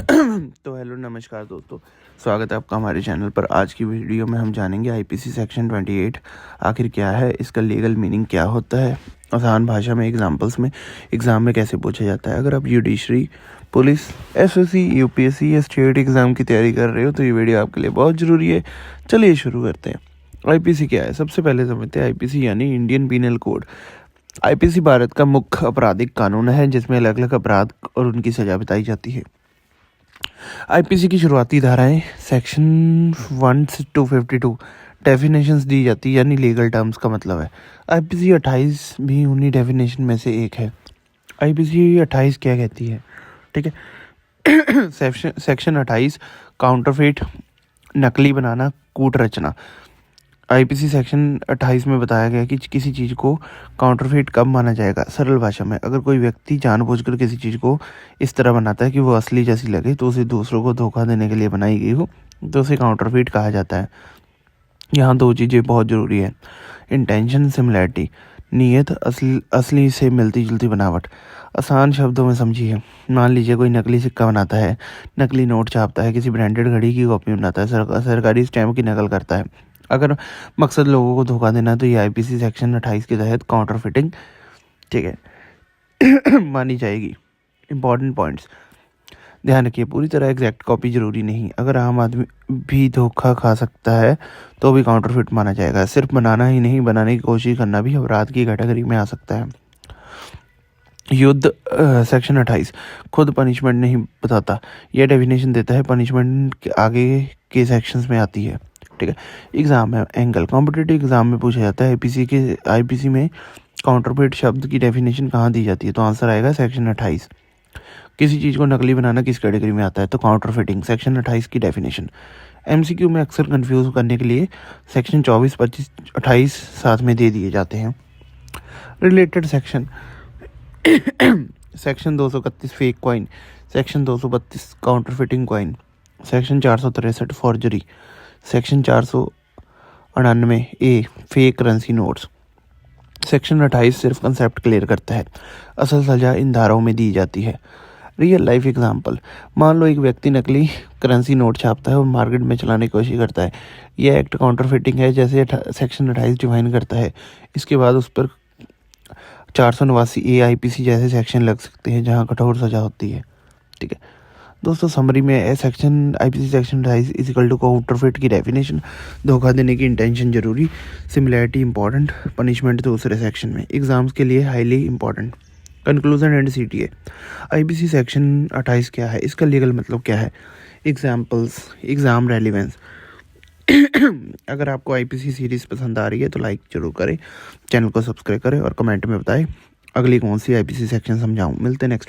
तो हेलो नमस्कार दोस्तों, स्वागत है आपका हमारे चैनल पर। आज की वीडियो में हम जानेंगे आईपीसी सेक्शन 28 आखिर क्या है, इसका लीगल मीनिंग क्या होता है, आसान भाषा में एग्जांपल्स में एग्ज़ाम में कैसे पूछा जाता है। अगर आप जुडिशरी, पुलिस, एसएससी, यूपीएससी या स्टेट एग्ज़ाम की तैयारी कर रहे हो तो ये वीडियो आपके लिए बहुत ज़रूरी है। चलिए शुरू करते हैं। आईपीसी क्या है, सबसे पहले समझते हैं। आईपीसी यानी Indian penal code. IPC Bharat का मुख्य आपराधिक कानून है जिसमें अलग अलग अपराध और उनकी सजा बताई जाती है। आईपीसी की शुरुआती धाराएं सेक्शन 1 से 252 डेफिनेशंस दी जाती है, यानी लीगल टर्म्स का मतलब है। आईपीसी 28 भी उन्हीं डेफिनेशन में से एक है। आईपीसी 28 क्या कहती है, ठीक है। सेक्शन 28 काउंटरफेट, नकली बनाना, कूट रचना। आईपीसी सेक्शन 28 में बताया गया कि किसी चीज़ को काउंटरफेट कब माना जाएगा। सरल भाषा में, अगर कोई व्यक्ति जानबूझकर किसी चीज़ को इस तरह बनाता है कि वो असली जैसी लगे, तो उसे दूसरों को धोखा देने के लिए बनाई गई हो, तो उसे काउंटरफेट कहा जाता है। यहाँ दो चीज़ें बहुत ज़रूरी है। इंटेंशन, सिमिलैरिटी, नीयत, असली से मिलती जुलती बनावट। आसान शब्दों में समझिए। मान लीजिए कोई नकली सिक्का बनाता है, नकली नोट छापता है, किसी ब्रांडेड घड़ी की कॉपी बनाता है, सरकारी स्टैम्प की नकल करता है। अगर मकसद लोगों को धोखा देना है तो ये आईपीसी सेक्शन 28 के तहत काउंटरफिटिंग, ठीक है, मानी जाएगी। इंपॉर्टेंट पॉइंट्स ध्यान रखिए। पूरी तरह एग्जैक्ट कॉपी जरूरी नहीं। अगर आम आदमी भी धोखा खा सकता है तो भी काउंटरफिट माना जाएगा। सिर्फ बनाना ही नहीं, बनाने की कोशिश करना भी अपराध की कैटेगरी में आ सकता है। युद्ध सेक्शन 28 खुद पनिशमेंट नहीं बताता, यह डेफिनेशन देता है। पनिशमेंट के आगे के सेक्शंस में आती है, ठीक है। एग्जाम है एंगल, कॉम्पिटिटिव एग्जाम में पूछा जाता है आईपीसी में काउंटरफेट शब्द की डेफिनेशन कहाँ दी जाती है, तो आंसर आएगा सेक्शन 28। किसी चीज़ को नकली बनाना किस कैटेगरी में आता है, तो काउंटरफिटिंग, सेक्शन 28 की डेफिनेशन। एमसीक्यू में अक्सर कंफ्यूज करने के लिए सेक्शन 24, 25, 28 साथ में दे दिए जाते हैं। Related section section 231 fake coin, section 232 counterfeiting coin, section 463 forgery, section 499 A fake currency notes. Section 28 सिर्फ कंसेप्ट क्लियर करता है, असल सजा इन धाराओं में दी जाती है। रियल लाइफ एग्जांपल, मान लो एक व्यक्ति नकली करेंसी नोट छापता है और मार्केट में चलाने की कोशिश करता है। यह एक्ट काउंटरफिटिंग है, जैसे सेक्शन 28 डिफाइन करता है। इसके बाद उस पर 489 ए आईपीसी जैसे सेक्शन लग सकते हैं जहां कठोर सजा होती है, ठीक है दोस्तों। समरी में section IPC section 28 is equal to counterfeit की डेफिनेशन, धोखा देने की इंटेंशन जरूरी, सिमिलैरिटी इंपॉर्टेंट, पनिशमेंट दूसरे सेक्शन में, एग्जाम्स के लिए highly important. Conclusion and CTA. IPC section 28 क्या है, इसका लीगल मतलब क्या है, एग्जाम्पल्स, एग्जाम रेलिवेंस। अगर आपको आईपीसी सीरीज़ पसंद आ रही है तो लाइक जरूर करें, चैनल को सब्सक्राइब करें और कमेंट में बताएं अगली कौन सी आईपीसी सेक्शन समझाऊं। मिलते हैं नेक्स्ट